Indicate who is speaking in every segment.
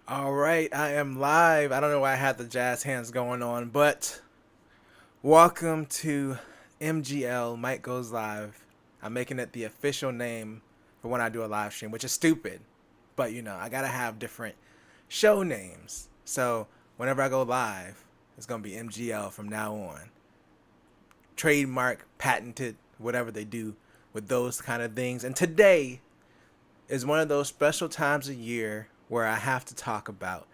Speaker 1: All right, I am live. I don't know why I had the jazz hands going on, but welcome to MGL. Mike Goes Live. I'm making it the official name for when I do a live stream, which is stupid, but I gotta have different show names. So whenever I go live, it's gonna be MGL from now on. Trademark, patented, whatever they do with those kind of things. And today is one of those special times of year where I have to talk about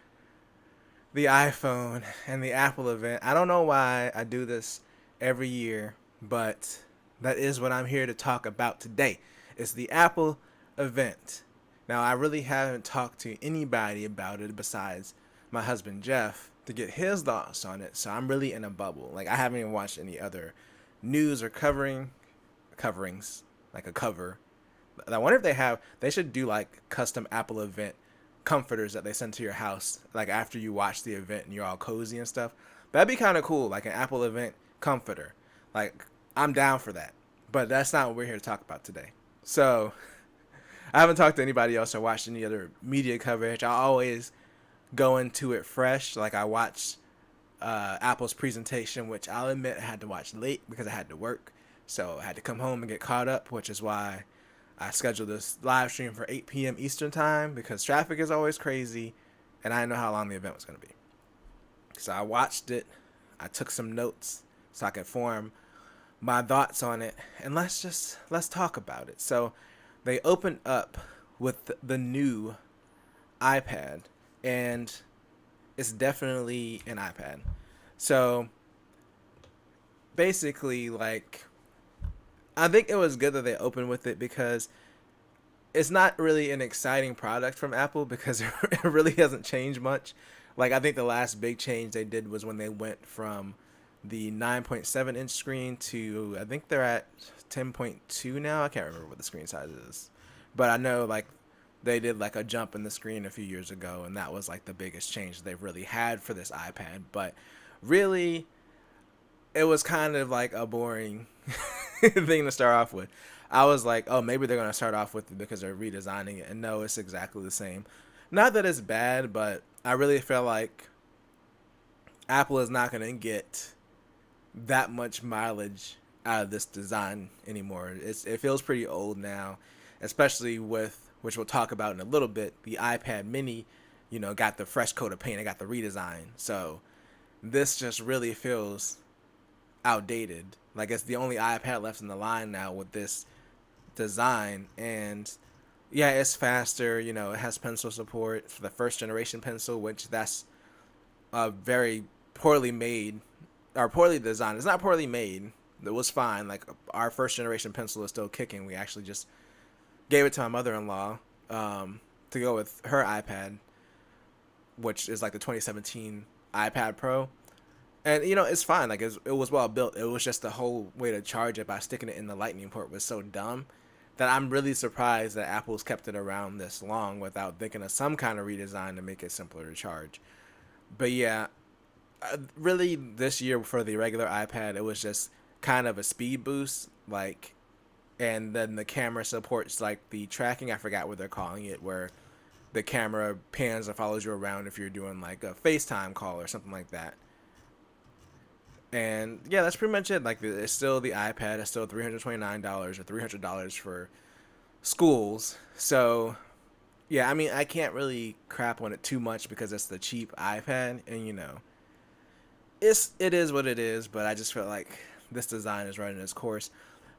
Speaker 1: the iPhone and the Apple event. I don't know why I do this every year, but that is what I'm here to talk about today. It's the Apple event. Now, I really haven't talked to anybody about it besides my husband Jeff to get his thoughts on it. So I'm really in a bubble. Like I haven't even watched any other news or coverings, like a cover. I wonder if they should do like custom Apple event comforters that they send to your house, like after you watch the event and you're all cozy and stuff. That'd be kind of cool, like an Apple event comforter. Like, I'm down for that. But that's not what we're here to talk about today. So, I haven't talked to anybody else or watched any other media coverage. I always go into it fresh. Like, I watched Apple's presentation, which I'll admit I had to watch late because I had to work. So, I had to come home and get caught up, which is why I scheduled this live stream for 8 p.m. Eastern time because traffic is always crazy and I didn't know how long the event was going to be. So I watched it. I took some notes so I could form my thoughts on it, and let's talk about it. So they opened up with the new iPad, and it's definitely an iPad. So basically, like, I think it was good that they opened with it because it's not really an exciting product from Apple because it really hasn't changed much. Like, I think the last big change they did was when they went from the 9.7 inch screen to, I think they're at 10.2 now. I can't remember what the screen size is. But I know, like, they did like a jump in the screen a few years ago, and that was like the biggest change they've really had for this iPad. But really, it was kind of like a boring thing to start off with. I was like, oh, maybe they're going to start off with it because they're redesigning it. And no, it's exactly the same. Not that it's bad, but I really feel like Apple is not going to get that much mileage out of this design anymore. It feels pretty old now, especially with, which we'll talk about in a little bit, the iPad mini, got the fresh coat of paint. It got the redesign. So this just really feels outdated. Like it's the only iPad left in the line now with this design. And yeah, it's faster. It has pencil support for the first generation pencil, which that's very poorly made or poorly designed. It's not poorly made. It was fine. Like our first generation pencil is still kicking. We actually just gave it to my mother-in-law to go with her iPad, which is like the 2017 iPad Pro. And it's fine. Like it was well built. It was just the whole way to charge it by sticking it in the Lightning port was so dumb that I'm really surprised that Apple's kept it around this long without thinking of some kind of redesign to make it simpler to charge. But yeah, really this year for the regular iPad, it was just kind of a speed boost. Like, and then the camera supports like the tracking. I forgot what they're calling it, where the camera pans and follows you around if you're doing like a FaceTime call or something like that. And yeah, that's pretty much it. Like it's still the iPad. It's still $329 or $300 for schools. So yeah, I mean I can't really crap on it too much because it's the cheap iPad, and it is what it is. But I just feel like this design is running its course.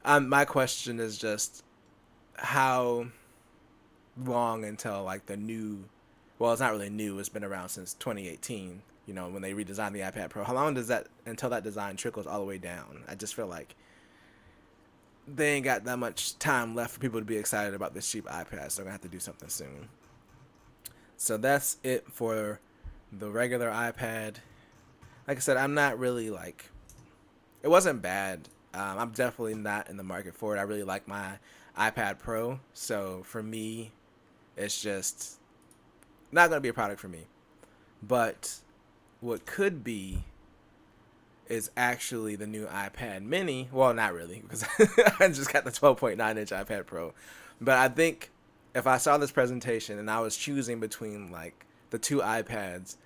Speaker 1: My question is just how long until like the new, well, it's not really new. It's been around since 2018. When they redesigned the iPad Pro, how long does that until that design trickles all the way down? I just feel like they ain't got that much time left for people to be excited about this cheap iPad, so they're gonna have to do something soon. So that's it for the regular iPad. Like I said, I'm not really like, it wasn't bad. I'm definitely not in the market for it. I really like my iPad Pro, so for me, it's just not gonna be a product for me. But what could be is actually the new iPad mini. Well, not really, because I just got the 12.9-inch iPad Pro. But I think if I saw this presentation and I was choosing between like the two iPads,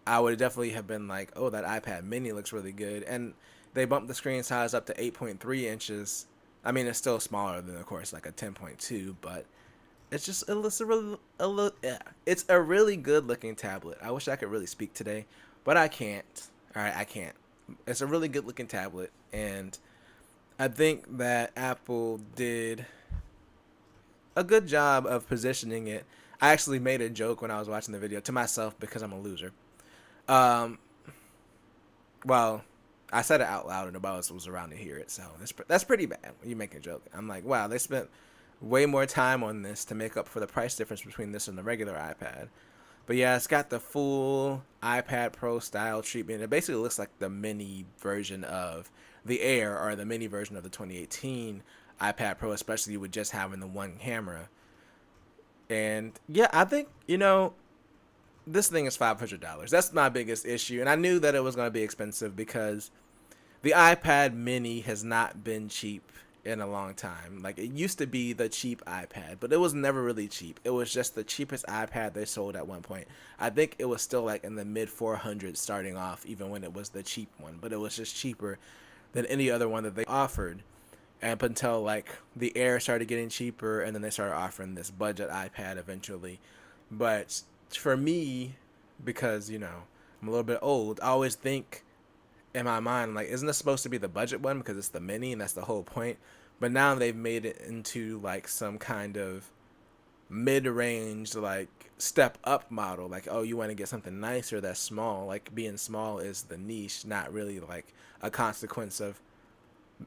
Speaker 1: I would definitely have been like, oh, that iPad mini looks really good. And they bumped the screen size up to 8.3 inches. I mean, it's still smaller than, of course, like a 10.2, but it's a really good looking tablet. I wish I could really speak today, but I can't. All right, I can't. It's a really good looking tablet, and I think that Apple did a good job of positioning it. I actually made a joke when I was watching the video to myself because I'm a loser. Um, well, I said it out loud and nobody else was around to hear it, so that's pretty bad when you make a joke. I'm like, wow, they spent way more time on this to make up for the price difference between this and the regular iPad. But yeah, it's got the full iPad Pro style treatment. It basically looks like the mini version of the Air or the mini version of the 2018 iPad Pro, especially with just having the one camera. And yeah, I think, this thing is $500. That's my biggest issue. And I knew that it was going to be expensive because the iPad mini has not been cheap in a long time. Like, it used to be the cheap iPad, but it was never really cheap. It was just the cheapest iPad they sold at one point. I think it was still like in the mid 400s starting off, even when it was the cheap one, but it was just cheaper than any other one that they offered. And up until like the Air started getting cheaper, and then they started offering this budget iPad eventually. But for me, because I'm a little bit old, I always think in my mind, like, isn't this supposed to be the budget one because it's the mini and that's the whole point? But now they've made it into like some kind of mid-range, like, step up model. Like, oh, you want to get something nicer that's small. Like, being small is the niche, not really like a consequence of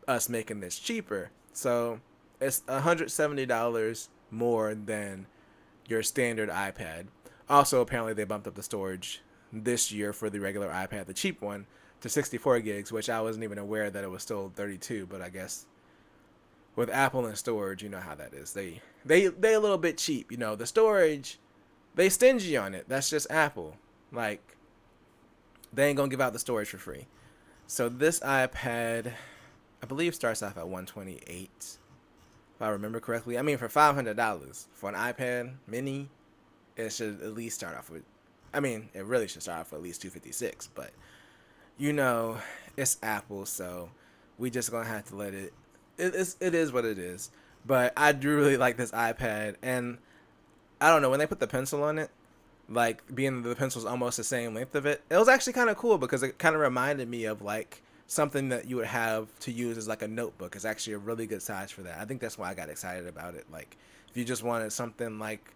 Speaker 1: us making this cheaper. So it's $170 more than your standard iPad. Also, apparently they bumped up the storage this year for the regular iPad, the cheap one, to 64 gigs, which I wasn't even aware that it was still 32, but I guess with Apple and storage, you know how that is. They a little bit cheap, the storage, they stingy on it. That's just Apple. Like, they ain't gonna give out the storage for free. So this iPad, I believe, starts off at 128, if I remember correctly. I mean, for $500 for an iPad mini, it should at least start off with, I mean, it really should start off with at least 256, but it's Apple, so we just gonna have to let it is what it is. But I do really like this iPad, and I don't know, when they put the pencil on it, like, being the pencil's almost the same length of it, it was actually kind of cool because it kind of reminded me of like something that you would have to use as like a notebook. It's actually a really good size for that. I think that's why I got excited about it. Like, if you just wanted something like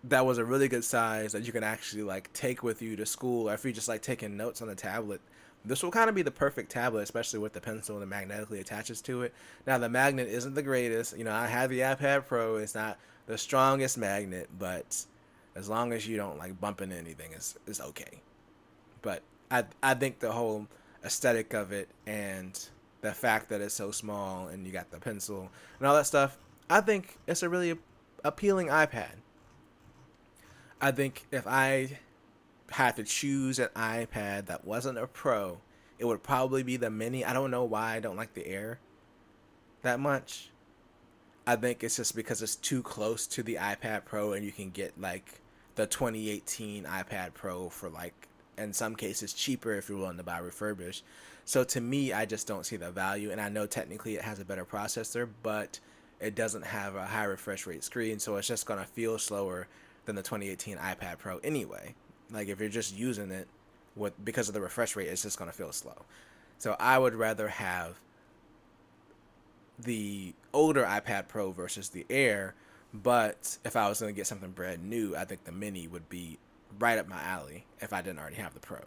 Speaker 1: that was a really good size that you can actually like take with you to school, or if you're just like taking notes on the tablet, this will kind of be the perfect tablet, especially with the pencil that magnetically attaches to it. Now, the magnet isn't the greatest. I have the iPad Pro. It's not the strongest magnet, but as long as you don't like bump into anything, it's okay. But I think the whole aesthetic of it and the fact that it's so small and you got the pencil and all that stuff, I think it's a really appealing iPad. I think if I had to choose an iPad that wasn't a Pro, it would probably be the mini. I don't know why I don't like the Air that much. I think it's just because it's too close to the iPad Pro, and you can get like the 2018 iPad Pro for like, in some cases, cheaper if you're willing to buy refurbished. So to me, I just don't see the value. And I know technically it has a better processor, but it doesn't have a high refresh rate screen, so it's just gonna feel slower than the 2018 iPad Pro anyway. Like, if you're just using it because of the refresh rate, it's just gonna feel slow. So I would rather have the older iPad Pro versus the Air, but if I was gonna get something brand new, I think the mini would be right up my alley if I didn't already have the Pro.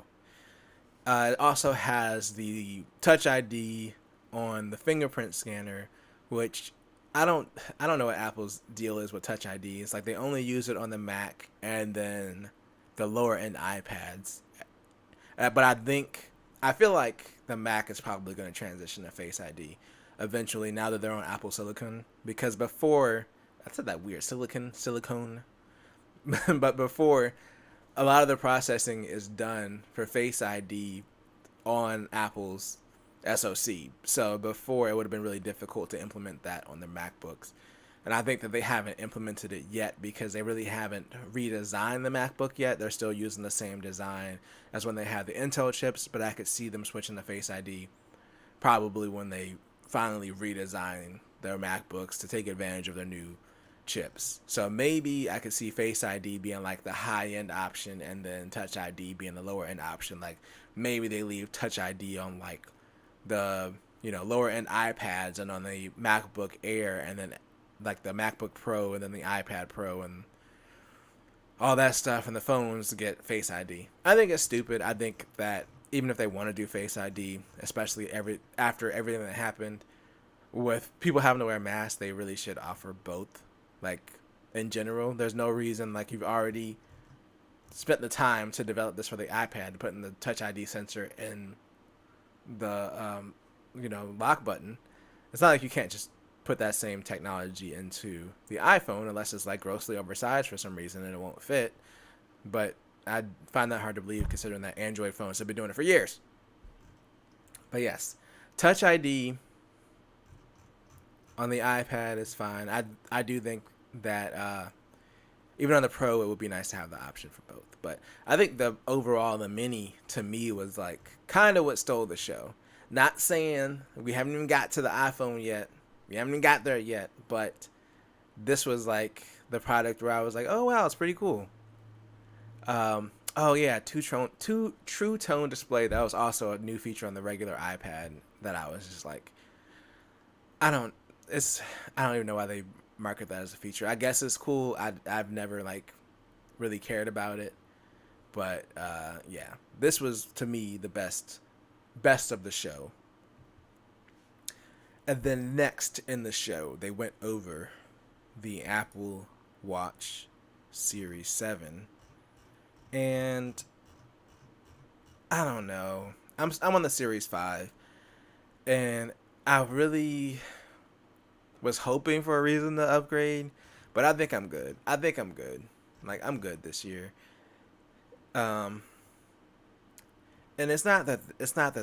Speaker 1: It also has the Touch ID on the fingerprint scanner, which I don't know what Apple's deal is with Touch ID. It's like they only use it on the Mac and then the lower end iPads. But I feel like the Mac is probably going to transition to Face ID eventually, now that they're on Apple Silicon. Because before, I said that weird, silicone. But before, a lot of the processing is done for Face ID on Apple's SoC. So before, it would have been really difficult to implement that on the MacBooks. And I think that they haven't implemented it yet because they really haven't redesigned the MacBook yet. They're still using the same design as when they had the Intel chips, but I could see them switching to Face ID probably when they finally redesign their MacBooks to take advantage of their new chips. So maybe I could see Face ID being like the high end option and then Touch ID being the lower end option. Like maybe they leave Touch ID on like the lower end iPads and on the MacBook Air, and then like the MacBook Pro and then the iPad Pro and all that stuff, and the phones get Face ID. I think it's stupid. I think that even if they want to do Face ID, especially after everything that happened with people having to wear masks, they really should offer both. Like in general, there's no reason, like, you've already spent the time to develop this for the iPad, putting the Touch ID sensor in the lock button. It's not like you can't just put that same technology into the iPhone unless it's like grossly oversized for some reason and it won't fit. But I find that hard to believe considering that Android phones have been doing it for years. But yes, Touch ID on the iPad is fine. I do think that even on the Pro, it would be nice to have the option for both. But I think the Mini to me was like kind of what stole the show. Not saying we haven't even got to the iPhone yet. We haven't even got there yet. But this was like the product where I was like, oh wow, it's pretty cool. Oh yeah, True Tone display. That was also a new feature on the regular iPad that I was just like, I don't even know why they market that as a feature. I guess it's cool. I've never like really cared about it, but yeah, this was to me the best of the show. And then next in the show, they went over the Apple Watch Series 7, and I don't know. I'm on the Series 5, and I really was hoping for a reason to upgrade, but I think I'm good. Like, I'm good this year. And it's not that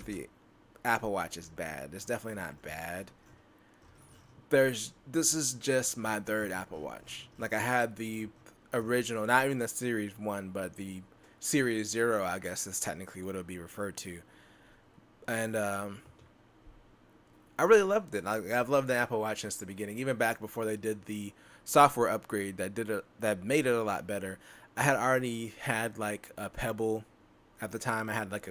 Speaker 1: the Apple Watch is bad. It's definitely not bad. This is just my third Apple Watch. Like, I had the original, not even the Series 1, but the Series 0, I guess is technically what it would be referred to. And I really loved it. I've loved the Apple Watch since the beginning, even back before they did the software upgrade that made it a lot better. I had already had like a Pebble at the time. I had like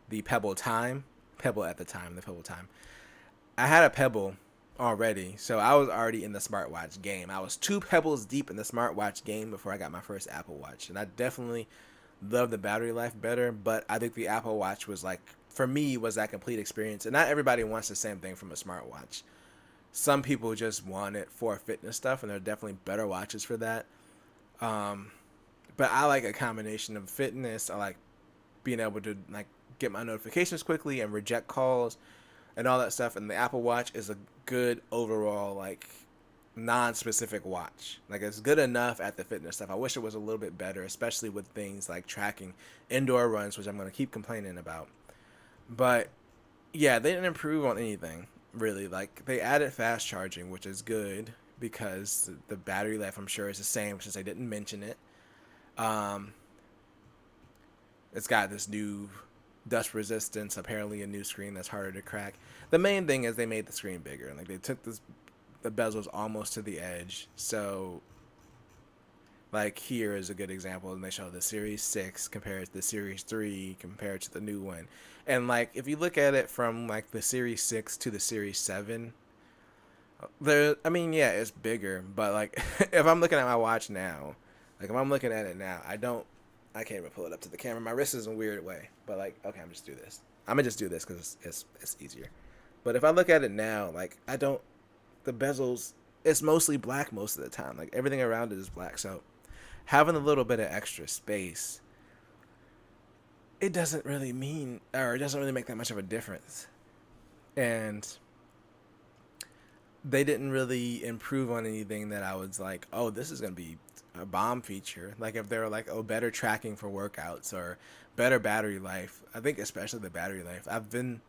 Speaker 1: the Pebble Time. I had a Pebble already, so I was already in the smartwatch game. I was 2 Pebbles deep in the smartwatch game before I got my first Apple Watch, and I definitely love the battery life better. But I think the Apple Watch was like, for me, was that complete experience. And not everybody wants the same thing from a smartwatch. Some people just want it for fitness stuff, and there are definitely better watches for that. But I like a combination of fitness. I like being able to like get my notifications quickly and reject calls and all that stuff. And the Apple Watch is a good overall like non-specific watch. Like, it's good enough at the fitness stuff. I wish it was a little bit better, especially with things like tracking indoor runs, which I'm going to keep complaining about. But yeah, they didn't improve on anything really. Like, they added fast charging, which is good because the battery life, I'm sure, is the same since they didn't mention it. It's got this new dust resistance, apparently a new screen that's harder to crack. The main thing is they made the screen bigger. Like, they took the bezels almost to the edge. So like, here is a good example, and they show the Series 6 compared to the Series 3 compared to the new one. And like, if you look at it from like the Series 6 to the Series 7, yeah, it's bigger, but like if I'm looking at my watch now, like if I'm looking at it now, I can't even pull it up to the camera. My wrist is in a weird way, but like, okay, I'm gonna just do this because it's easier. But if I look at it now, like, the bezels, it's mostly black most of the time. Like, everything around it is black. So having a little bit of extra space, it doesn't really make that much of a difference. And they didn't really improve on anything that I was like, oh, this is going to be a bomb feature. Like, if they were like, oh, better tracking for workouts or better battery life. I think especially the battery life. I've been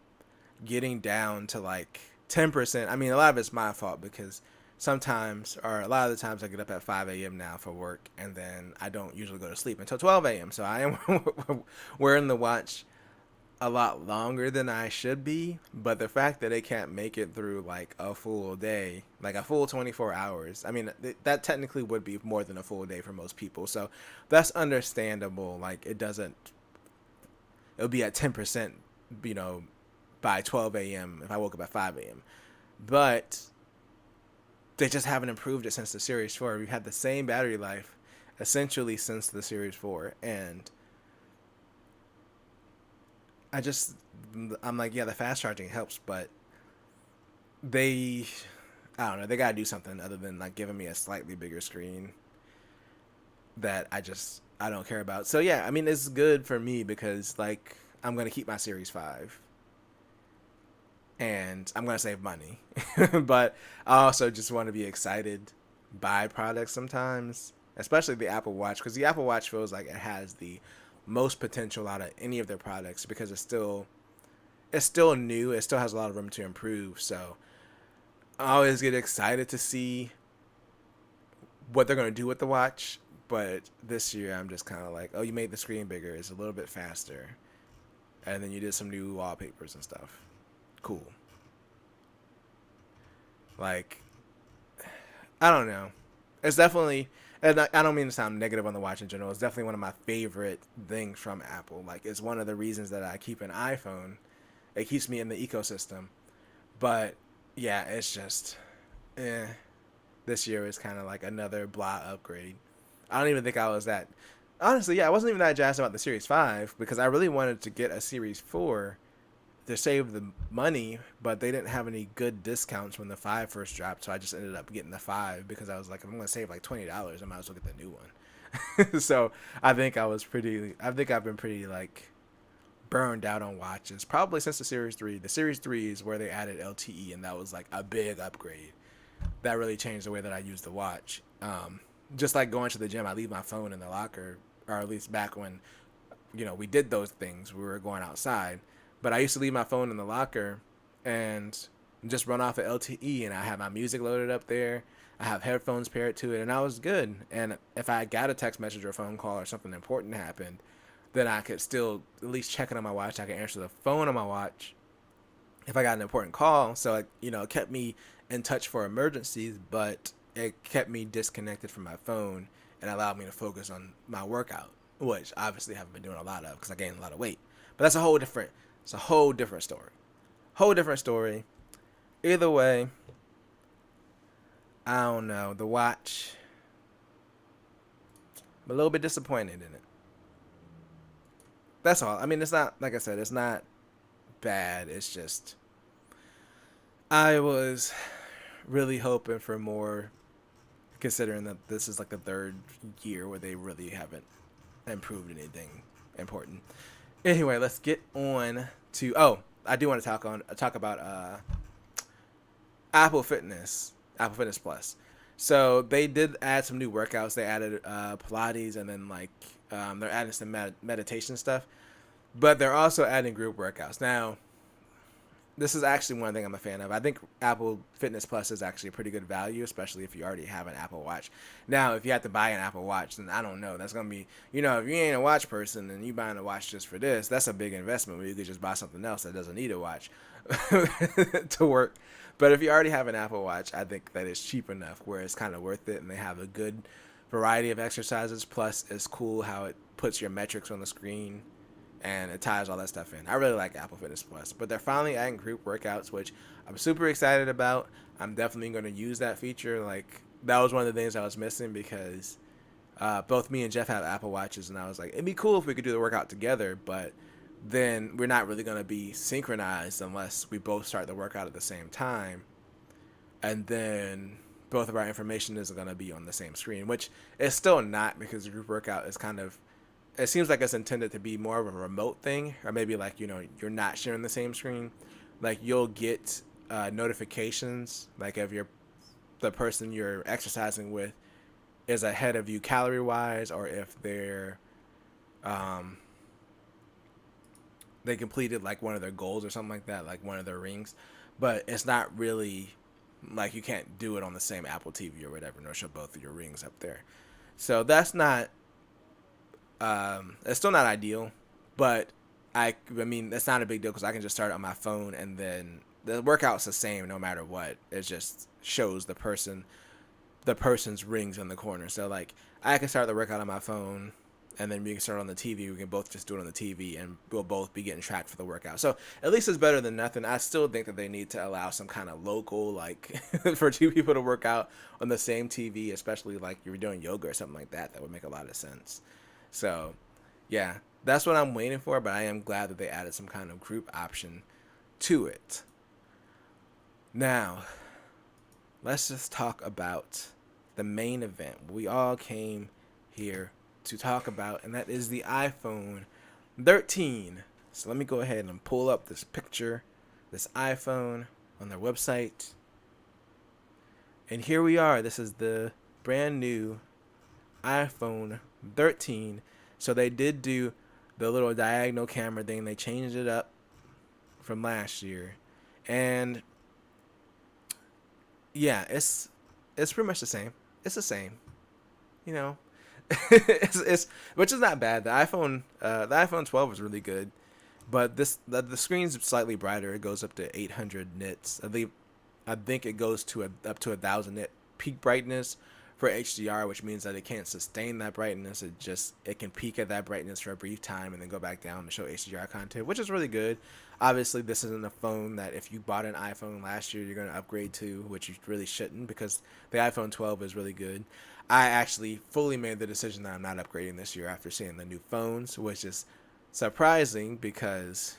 Speaker 1: getting down to like 10%. I mean, a lot of it's my fault because sometimes, or a lot of the times, I get up at 5 a.m. now for work, and then I don't usually go to sleep until 12 a.m. So I am wearing the watch a lot longer than I should be, but the fact that it can't make it through like a full day, like a full 24 hours, I mean, that technically would be more than a full day for most people. So that's understandable. Like it'll be at 10%, you know, by 12 a.m. if I woke up at 5 a.m. But they just haven't improved it since the Series 4. We've had the same battery life essentially since the Series 4. And I just, I'm like, yeah, the fast charging helps, but they, I don't know, they gotta do something other than like giving me a slightly bigger screen that I don't care about. So yeah, I mean, it's good for me because like I'm gonna keep my Series 5 and I'm gonna save money, but I also just want to be excited by products sometimes, especially the Apple Watch, because the Apple Watch feels like it has the most potential out of any of their products because it's still new. It still has a lot of room to improve. So I always get excited to see what they're going to do with the watch. But this year, I'm just kind of like, oh, you made the screen bigger. It's a little bit faster. And then you did some new wallpapers and stuff. Cool. Like, I don't know. It's definitely, and I don't mean to sound negative on the watch in general. It's definitely one of my favorite things from Apple. Like, it's one of the reasons that I keep an iPhone. It keeps me in the ecosystem. But yeah, it's just, eh. This year is kind of like another blah upgrade. I don't even think I was that. Honestly, yeah, I wasn't even that jazzed about the Series 5 because I really wanted to get a Series 4 to save the money, but they didn't have any good discounts when the 5 first dropped, so I just ended up getting the 5 because I was like, if I'm going to save like $20, I might as well get the new one. So I think I've been pretty like burned out on watches probably since the Series 3. The Series 3 is where they added LTE, and that was like a big upgrade. That really changed the way that I use the watch. Just like going to the gym, I leave my phone in the locker, or at least back when, we did those things. We were going outside, but I used to leave my phone in the locker and just run off of LTE, and I have my music loaded up there. I have headphones paired to it, and I was good. And if I got a text message or a phone call or something important happened, then I could still at least check it on my watch. I could answer the phone on my watch if I got an important call. So it kept me in touch for emergencies, but it kept me disconnected from my phone and allowed me to focus on my workout, which obviously I haven't been doing a lot of because I gained a lot of weight. But that's it's a whole different story. Whole different story. Either way, I don't know. The watch, I'm a little bit disappointed in it. That's all. I mean, it's not, like I said, it's not bad. It's just, I was really hoping for more, considering that this is like the third year where they really haven't improved anything important. Anyway, let's get on to, I do want to talk about Apple Fitness, Apple Fitness Plus. So they did add some new workouts. They added Pilates, and then they're adding some meditation stuff, but they're also adding group workouts. Now, this is actually one thing I'm a fan of. I think Apple Fitness Plus is actually a pretty good value, especially if you already have an Apple Watch. Now, if you have to buy an Apple Watch, then I don't know. That's going to be, if you ain't a watch person and you buying a watch just for this, that's a big investment where you could just buy something else that doesn't need a watch to work. But if you already have an Apple Watch, I think that it's cheap enough where it's kind of worth it, and they have a good variety of exercises. Plus, it's cool how it puts your metrics on the screen and it ties all that stuff in. I really like Apple Fitness Plus, but they're finally adding group workouts, which I'm super excited about. I'm definitely going to use that feature. Like, that was one of the things I was missing because both me and Jeff have Apple Watches, and I was like, it'd be cool if we could do the workout together, but then we're not really going to be synchronized unless we both start the workout at the same time, and then both of our information isn't going to be on the same screen, which is still not, because the group workout is kind of, it seems like it's intended to be more of a remote thing, or maybe you're not sharing the same screen. Like, you'll get notifications, like if the person you're exercising with is ahead of you calorie wise, or if they completed like one of their goals or something like that, like one of their rings. But it's not really Like you can't do it on the same Apple TV or whatever, nor show both of your rings up there. So that's not. It's still not ideal, but I mean, it's not a big deal because I can just start it on my phone and then the workout's the same no matter what. It just shows the person's rings in the corner. So like I can start the workout on my phone and then we can start on the TV. We can both just do it on the TV and we'll both be getting tracked for the workout. So at least it's better than nothing. I still think that they need to allow some kind of local, like for two people to work out on the same TV, especially like you're doing yoga or something like that. That would make a lot of sense. So yeah, that's what I'm waiting for, but I am glad that they added some kind of group option to it. Now, let's just talk about the main event we all came here to talk about, and that is the iPhone 13. So let me go ahead and pull up this picture, this iPhone on their website. And here we are. This is the brand new iPhone 13. So they did do the little diagonal camera thing. They changed it up from last year. And yeah, it's pretty much the same. It's the same, you know. it's which is not bad. The iPhone 12 is really good, but the screen's slightly brighter. It goes up to 800 nits. I think it goes to up to 1,000 nit peak brightness for HDR, which means that it can't sustain that brightness. It can peak at that brightness for a brief time and then go back down to show HDR content, which is really good. Obviously, this isn't a phone that if you bought an iPhone last year, you're going to upgrade to, which you really shouldn't because the iPhone 12 is really good. I actually fully made the decision that I'm not upgrading this year after seeing the new phones, which is surprising because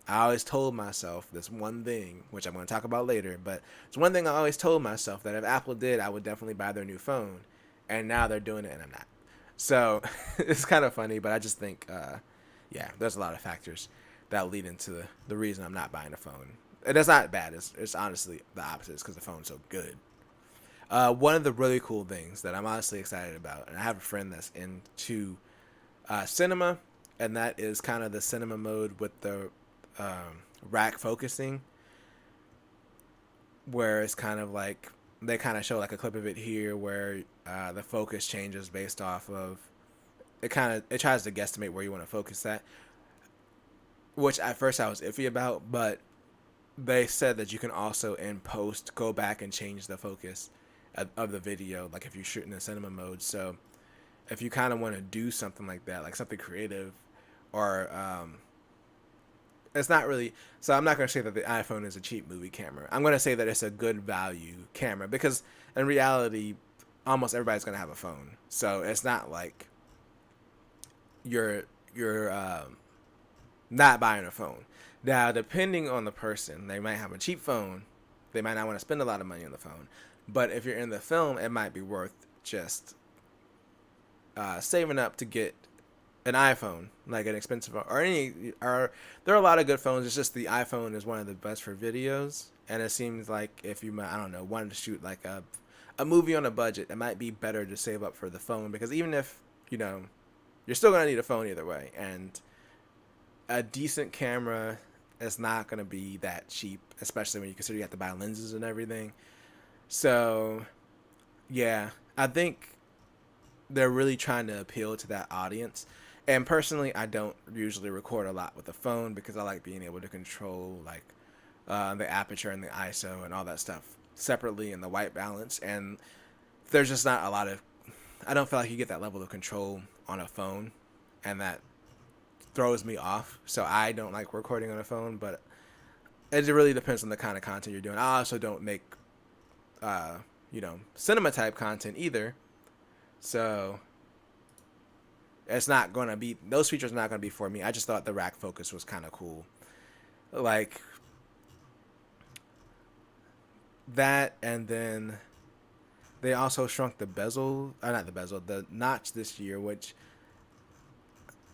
Speaker 1: I always told myself this one thing, which I'm going to talk about later, but it's one thing I always told myself that if Apple did, I would definitely buy their new phone. And now they're doing it and I'm not. So it's kind of funny, but I just think, yeah, there's a lot of factors that lead into the reason I'm not buying a phone. And it's not bad. It's honestly the opposite. It's because the phone's so good. One of the really cool things that I'm honestly excited about, and I have a friend that's into cinema, and that is kind of the cinema mode with the rack focusing, where it's kind of like they kind of show like a clip of it here where the focus changes based off of it tries to guesstimate where you want to focus at, which at first I was iffy about, but they said that you can also in post go back and change the focus of the video, like if you're shooting in cinema mode. So if you kind of want to do something like that, like something creative, or it's not really. So I'm not going to say that the iPhone is a cheap movie camera. I'm going to say that it's a good value camera because in reality, almost everybody's going to have a phone. So it's not like you're not buying a phone. Now, depending on the person, they might have a cheap phone. They might not want to spend a lot of money on the phone. But if you're in the film, it might be worth just saving up to get an iPhone, like an expensive phone, or there are a lot of good phones. It's just the iPhone is one of the best for videos, and it seems like if you, I don't know, wanted to shoot like a movie on a budget, it might be better to save up for the phone because even if you're still gonna need a phone either way, and a decent camera is not gonna be that cheap, especially when you consider you have to buy lenses and everything. So, yeah, I think they're really trying to appeal to that audience. And personally, I don't usually record a lot with the phone because I like being able to control like the aperture and the ISO and all that stuff separately and the white balance. And there's just not a lot of, I don't feel like you get that level of control on a phone, and that throws me off. So I don't like recording on a phone, but it really depends on the kind of content you're doing. I also don't make cinema type content either. So it's not going to be, those features are not going to be for me. I just thought the rack focus was kind of cool. Like that, and then they also shrunk the bezel, not the bezel, the notch this year, which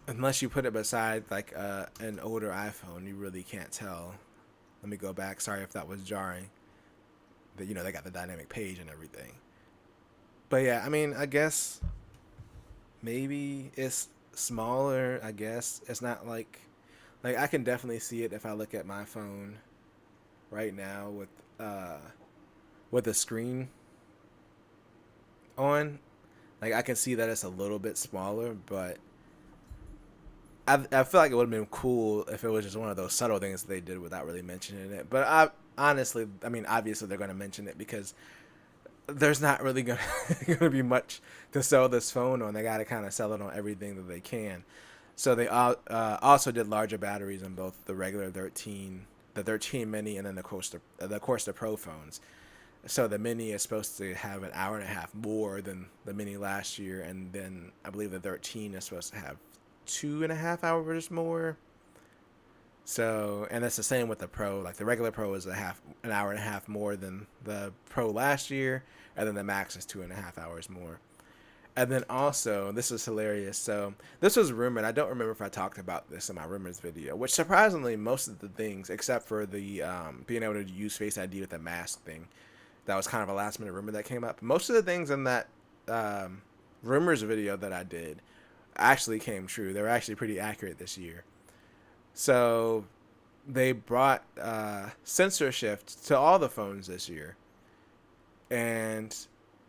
Speaker 1: unless you put it beside like an older iPhone, you really can't tell. Let me go back. Sorry if that was jarring. They got the dynamic page and everything. But yeah, I mean, I guess maybe it's smaller. I guess it's not like I can definitely see it if I look at my phone right now with with the screen on. Like I can see that it's a little bit smaller, but I feel like it would have been cool if it was just one of those subtle things they did without really mentioning it. But I honestly, I mean, obviously they're going to mention it because there's not really going to be much to sell this phone on. They got to kind of sell it on everything that they can. So they also did larger batteries in both the regular 13, the 13 mini, and then the Pro phones. So the mini is supposed to have an hour and a half more than the mini last year, and then I believe the 13 is supposed to have 2.5 hours more. So, and that's the same with the Pro. Like the regular Pro is an hour and a half more than the Pro last year, and then the Max is 2.5 hours more. And then also, this is hilarious. So this was rumored. I don't remember if I talked about this in my rumors video. Which surprisingly, most of the things, except for the being able to use Face ID with the mask thing, that was kind of a last minute rumor that came up. Most of the things in that rumors video that I did actually came true. They were actually pretty accurate this year. So they brought sensor shift to all the phones this year. And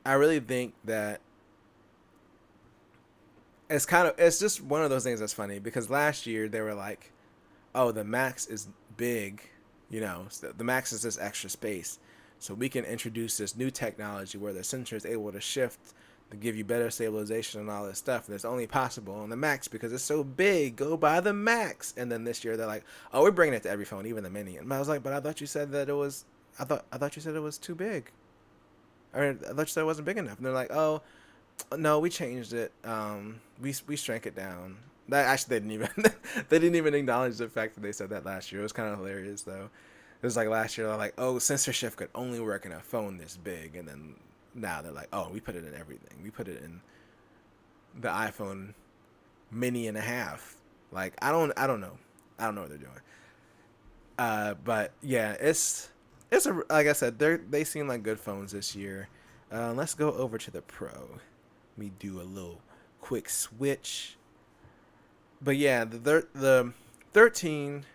Speaker 1: I really think that it's just one of those things that's funny because last year they were like, oh, the Max is big, so the Max is this extra space. So we can introduce this new technology where the sensor is able to shift to give you better stabilization and all this stuff. And it's only possible on the Max because it's so big. Go buy the Max. And then this year they're like, oh, we're bringing it to every phone, even the mini. And I was like, but I thought you said that it was, I thought you said it was too big. I thought you said it wasn't big enough. And they're like, oh, no, we changed it. We shrank it down. That actually they didn't even acknowledge the fact that they said that last year. It was kind of hilarious though. It was like last year they're like, oh, sensor shift could only work in a phone this big, and then now they're like, oh, we put it in everything. We put it in the iPhone mini and a half. Like I don't know. I don't know what they're doing. But yeah, it's like I said, they seem like good phones this year. Let's go over to the Pro. Let me do a little quick switch. But yeah, the 13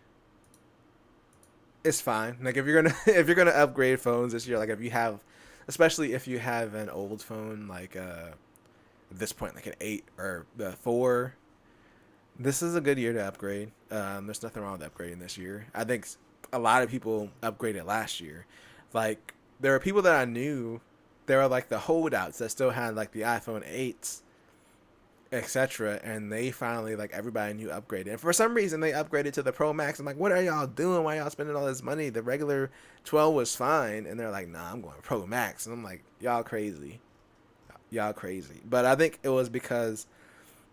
Speaker 1: is fine. Like if you're gonna upgrade phones this year, like especially if you have an old phone, like at this point like an 8 or the 4, this is a good year to upgrade. There's nothing wrong with upgrading this year. I think a lot of people upgraded last year. Like there are people that I knew, there were like the holdouts that still had like the iPhone 8s, etc. And they finally, like everybody knew, upgraded. And for some reason they upgraded to the Pro Max. I'm like, what are y'all doing? Why y'all spending all this money? The regular 12 was fine. And they're like, nah, I'm going Pro Max. And I'm like, y'all crazy. But I think it was because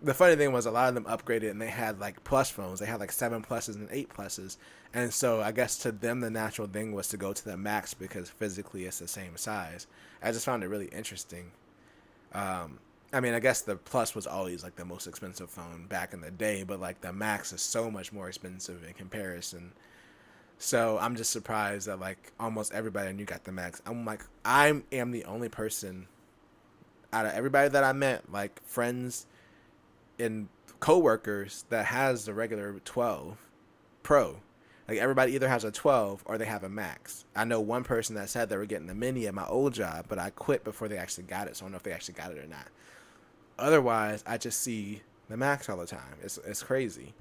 Speaker 1: the funny thing was a lot of them upgraded and they had like plus phones. They had like 7 pluses and 8 pluses. And so I guess to them the natural thing was to go to the Max because physically it's the same size. I just found it really interesting. I mean, I guess the Plus was always like the most expensive phone back in the day, but like the Max is so much more expensive in comparison. So I'm just surprised that like almost everybody I knew got the Max. I'm like, I am the only person out of everybody that I met, like friends and coworkers, that has the regular 12 Pro. Like everybody either has a 12 or they have a Max. I know one person that said they were getting the mini at my old job, but I quit before they actually got it, so I don't know if they actually got it or not. Otherwise, I just see the Max all the time. It's crazy.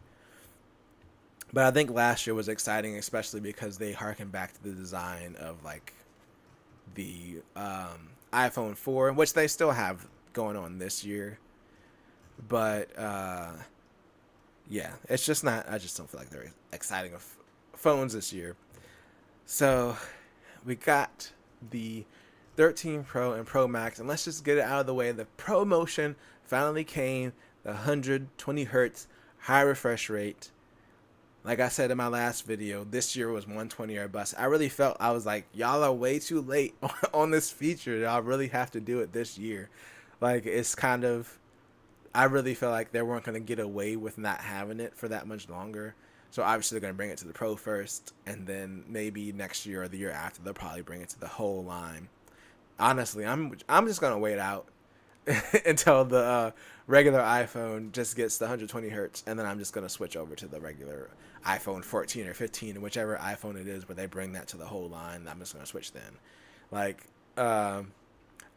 Speaker 1: But I think last year was exciting, especially because they harkened back to the design of like the iPhone 4, which they still have going on this year. But yeah, it's just not. I just don't feel like they're exciting of phones this year. So we got the 13 Pro and Pro Max, and let's just get it out of the way. The ProMotion finally came. The 120 hertz high refresh rate. Like I said in my last video, this year was 120 or bust. I really felt, I was like, y'all are way too late on this feature. Y'all really have to do it this year. Like, it's kind of, I really felt like they weren't going to get away with not having it for that much longer. So obviously they're going to bring it to the Pro first, and then maybe next year or the year after they'll probably bring it to the whole line. Honestly, I'm just going to wait out until the regular iPhone just gets the 120 hertz, and then I'm just going to switch over to the regular iPhone 14 or 15, whichever iPhone it is, where they bring that to the whole line. I'm just going to switch then. Like, Um,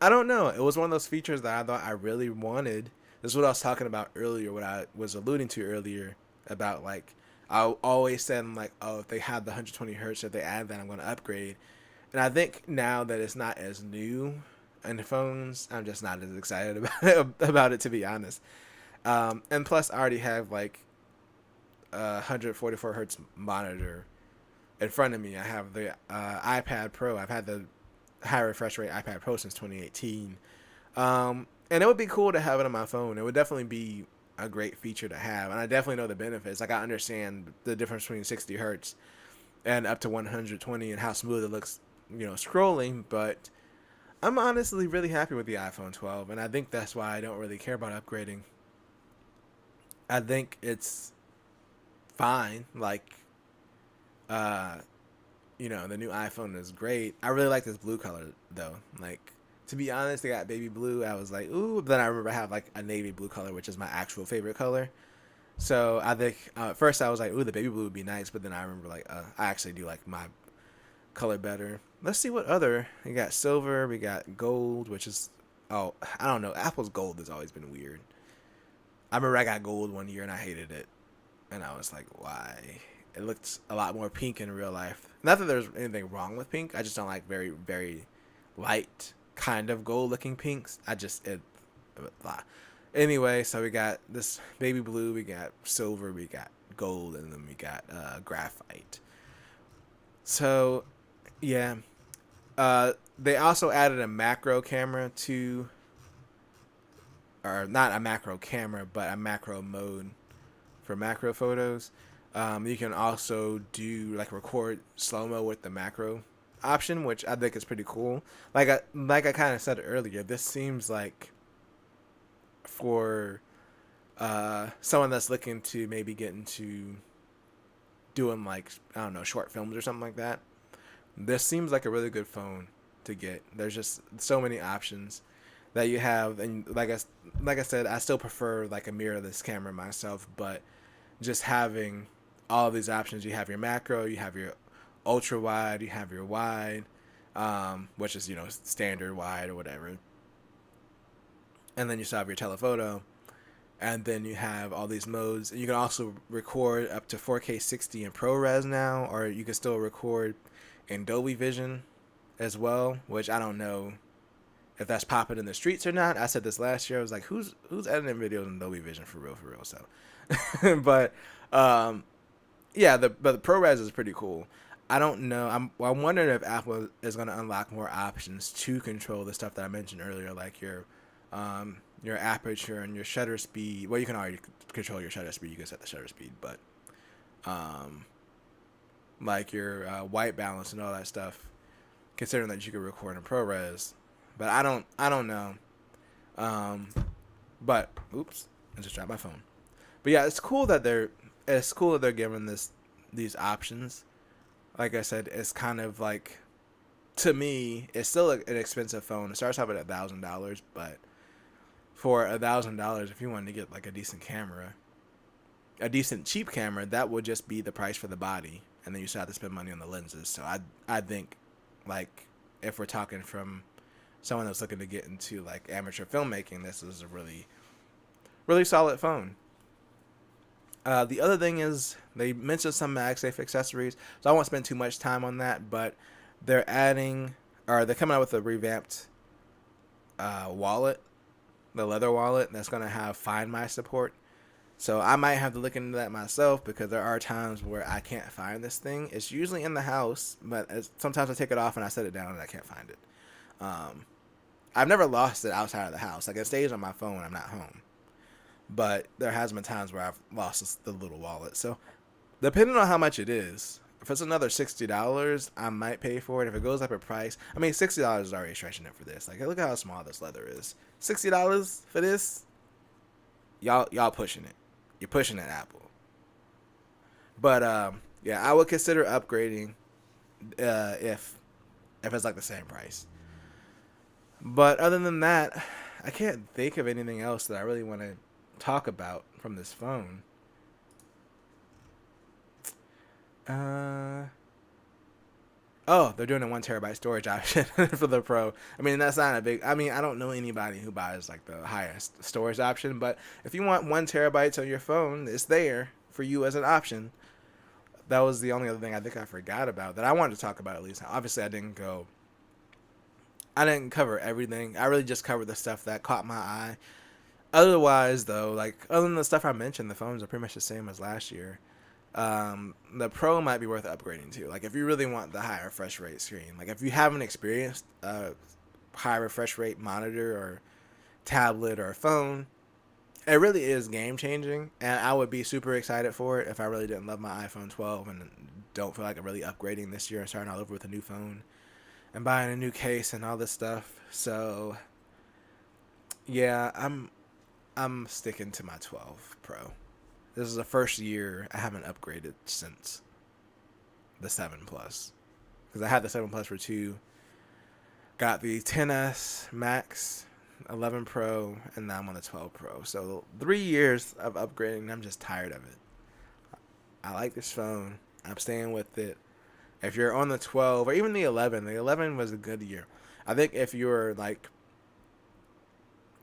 Speaker 1: I don't know. It was one of those features that I thought I really wanted. This is what I was talking about earlier. What I was alluding to earlier about like I always said like, oh, if they have the 120 hertz, if they add that, I'm going to upgrade. And I think now that it's not as new in the phones, I'm just not as excited about it, to be honest. And plus, I already have like a 144 hertz monitor in front of me. I have the iPad Pro. I've had the high refresh rate iPad Pro since 2018. And it would be cool to have it on my phone. It would definitely be a great feature to have. And I definitely know the benefits. Like, I understand the difference between 60 hertz and up to 120 and how smooth it looks, scrolling. But I'm honestly really happy with the iPhone 12. And I think that's why I don't really care about upgrading. I think it's fine. Like, uh, the new iPhone is great. I really like this blue color though. Like, to be honest, they got baby blue. I was like, ooh. But then I remember I have like a navy blue color, which is my actual favorite color. So I think at first I was like, ooh, the baby blue would be nice. But then I remember like, I actually do like my color better. Let's see what other. We got silver. We got gold, which is, oh, I don't know. Apple's gold has always been weird. I remember I got gold one year and I hated it. And I was like, why? It looked a lot more pink in real life. Not that there's anything wrong with pink. I just don't like very, very light kind of gold looking pinks. Blah. Anyway, so we got this baby blue, we got silver, we got gold, and then we got graphite. So, yeah. They also added a macro camera to, or not a macro camera, but a macro mode for macro photos. You can also do like record slow mo with the macro option, which I think is pretty cool. Like I kind of said earlier, this seems like for someone that's looking to maybe get into doing like, I don't know, short films or something like that. This seems like a really good phone to get. There's just so many options that you have, and like I said, I still prefer like a mirrorless camera myself, but just having all of these options. You have your macro, you have your ultra wide, you have your wide, which is standard wide or whatever, and then you still have your telephoto, and then you have all these modes. And you can also record up to 4K 60 in ProRes now, or you can still record in Dolby Vision as well, which I don't know if that's popping in the streets or not. I said this last year. I was like, who's editing videos in Dolby Vision for real? So, but yeah, the ProRes is pretty cool. I don't know. I'm wondering if Apple is going to unlock more options to control the stuff that I mentioned earlier, like your aperture and your shutter speed. Well, you can already control your shutter speed. You can set the shutter speed, but like your white balance and all that stuff. Considering that you can record in ProRes, but I don't know. But oops, I just dropped my phone. But yeah, it's cool that they're giving these options. Like I said, it's kind of like, to me, it's still an expensive phone. It starts off at $1,000, but for $1,000, if you wanted to get like a decent camera, a decent cheap camera, that would just be the price for the body, and then you still have to spend money on the lenses. So I think, like, if we're talking from someone that's looking to get into like amateur filmmaking, this is a really, really solid phone. The other thing is they mentioned some MagSafe accessories, so I won't spend too much time on that. But they're coming out with a revamped wallet, the leather wallet that's gonna have Find My support. So I might have to look into that myself, because there are times where I can't find this thing. It's usually in the house, but sometimes I take it off and I set it down and I can't find it. I've never lost it outside of the house. Like, it stays on my phone when I'm not home. But there has been times where I've lost the little wallet. So depending on how much it is, if it's another $60, I might pay for it. If it goes up in price, I mean, $60 is already stretching it for this. Like, look at how small this leather is. $60 for this? Y'all pushing it. You're pushing it, Apple. But yeah, I would consider upgrading if it's like the same price. But other than that, I can't think of anything else that I really want to talk about from this phone. Oh, they're doing a 1 terabyte storage option for the Pro. I mean, that's not a big. I mean, I don't know anybody who buys like the highest storage option, but if you want 1 terabyte on your phone, it's there for you as an option. That was the only other thing I think I forgot about that I wanted to talk about at least. Obviously, I didn't cover everything. I really just covered the stuff that caught my eye. Otherwise, though, like other than the stuff I mentioned, the phones are pretty much the same as last year. The Pro might be worth upgrading to. Like if you really want the high refresh rate screen, like if you haven't experienced a high refresh rate monitor or tablet or phone, it really is game changing, and I would be super excited for it if I really didn't love my iPhone 12 and don't feel like I'm really upgrading this year and starting all over with a new phone and buying a new case and all this stuff. So yeah, I'm sticking to my 12 Pro. This is the first year I haven't upgraded since the 7 Plus. Because I had the 7 Plus for 2, got the 10S Max, 11 Pro, and now I'm on the 12 Pro. So 3 years of upgrading, and I'm just tired of it. I like this phone. I'm staying with it. If you're on the 12 or even the 11 was a good year. I think if you're like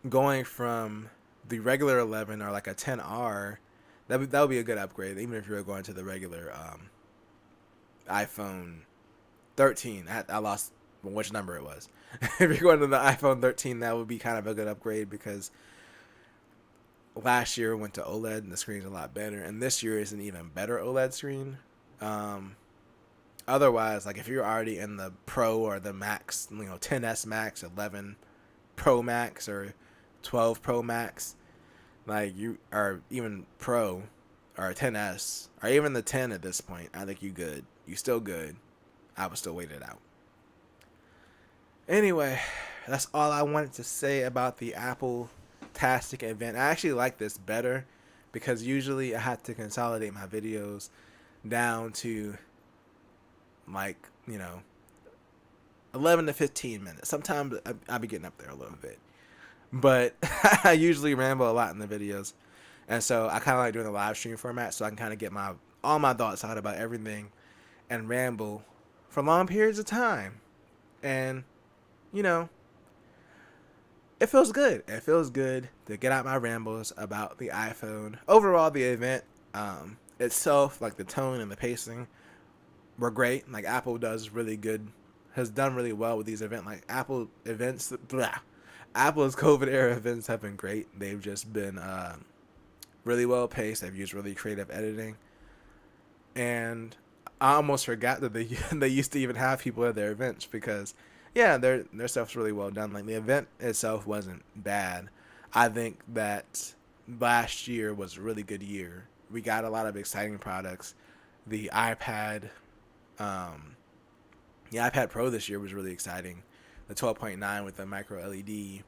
Speaker 1: going from the regular 11 or like a 10R, that would be a good upgrade. Even if you were going to the regular iPhone 13, I lost which number it was. If you're going to the iPhone 13, that would be kind of a good upgrade because last year went to OLED and the screen's a lot better, and this year is an even better OLED screen. Otherwise, like if you're already in the Pro or the Max, 10S Max, 11 Pro Max, or 12 Pro Max, like you are even Pro or 10S or even the 10 at this point, I think you good. You still good. I would still wait it out. Anyway, that's all I wanted to say about the Apple-tastic event. I actually like this better because usually I have to consolidate my videos down to like 11 to 15 minutes. Sometimes I'll be getting up there a little bit, but I usually ramble a lot in the videos, and so I kind of like doing the live stream format so I can kind of get all my thoughts out about everything and ramble for long periods of time. And it feels good. It feels good to get out my rambles about the iPhone. Overall, the event itself, like the tone and the pacing, were great. Like Apple has done really well with these events. Like Apple events, Apple's COVID era events have been great. They've just been really well paced. They've used really creative editing, and I almost forgot that they used to even have people at their events because their stuff's really well done. Like the event itself wasn't bad. I think that last year was a really good year. We got a lot of exciting products. The iPad Pro this year was really exciting. The 12.9 with the micro LED,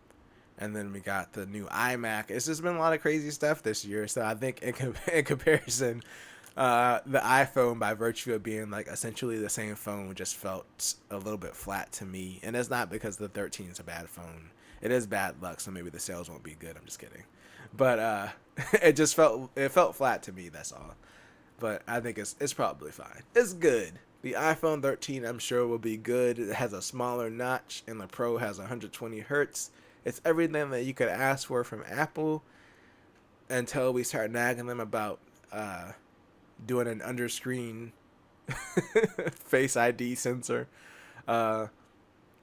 Speaker 1: and then we got the new iMac. It's just been a lot of crazy stuff this year. So I think in comparison, the iPhone, by virtue of being like essentially the same phone, just felt a little bit flat to me. And it's not because the 13 is a bad phone. It is bad luck, so maybe the sales won't be good. I'm just kidding. But it felt flat to me. That's all. But I think it's probably fine. It's good. The iPhone 13, I'm sure, will be good. It has a smaller notch, and the Pro has 120 hertz. It's everything that you could ask for from Apple until we start nagging them about doing an underscreen Face ID sensor and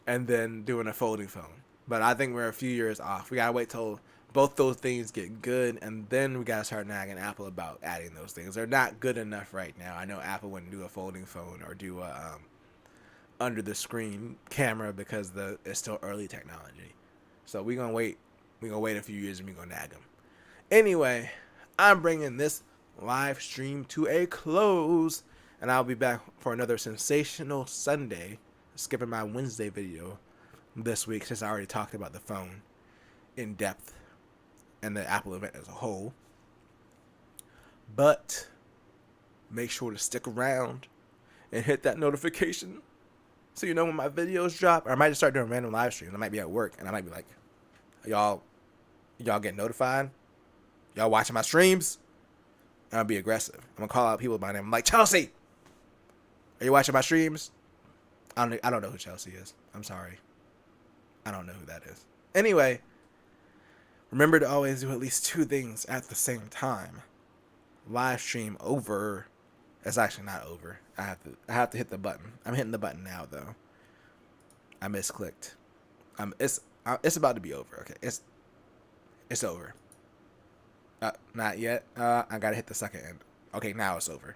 Speaker 1: then doing a folding phone. But I think we're a few years off. We got to wait till both those things get good, and then we got to start nagging Apple about adding those things. They're not good enough right now. I know Apple wouldn't do a folding phone or do a under the screen camera because it's still early technology. So we're going to wait. We're going to wait a few years and we're going to nag them. Anyway, I'm bringing this live stream to a close, and I'll be back for another sensational Sunday, skipping my Wednesday video this week since I already talked about the phone in depth and the Apple event as a whole. But make sure to stick around and hit that notification so you know when my videos drop. Or I might just start doing random live streams. I might be at work and I might be like, y'all get notified? Y'all watching my streams? And I'll be aggressive. I'm gonna call out people by name. I'm like, Chelsea, are you watching my streams? I don't know who Chelsea is. I'm sorry. I don't know who that is. Anyway, remember to always do at least 2 things at the same time. Live stream over. It's actually not over. I have to hit the button. I'm hitting the button now though. I misclicked. It's about to be over. Okay, it's over. Not yet. I gotta hit the second end. Okay, now it's over.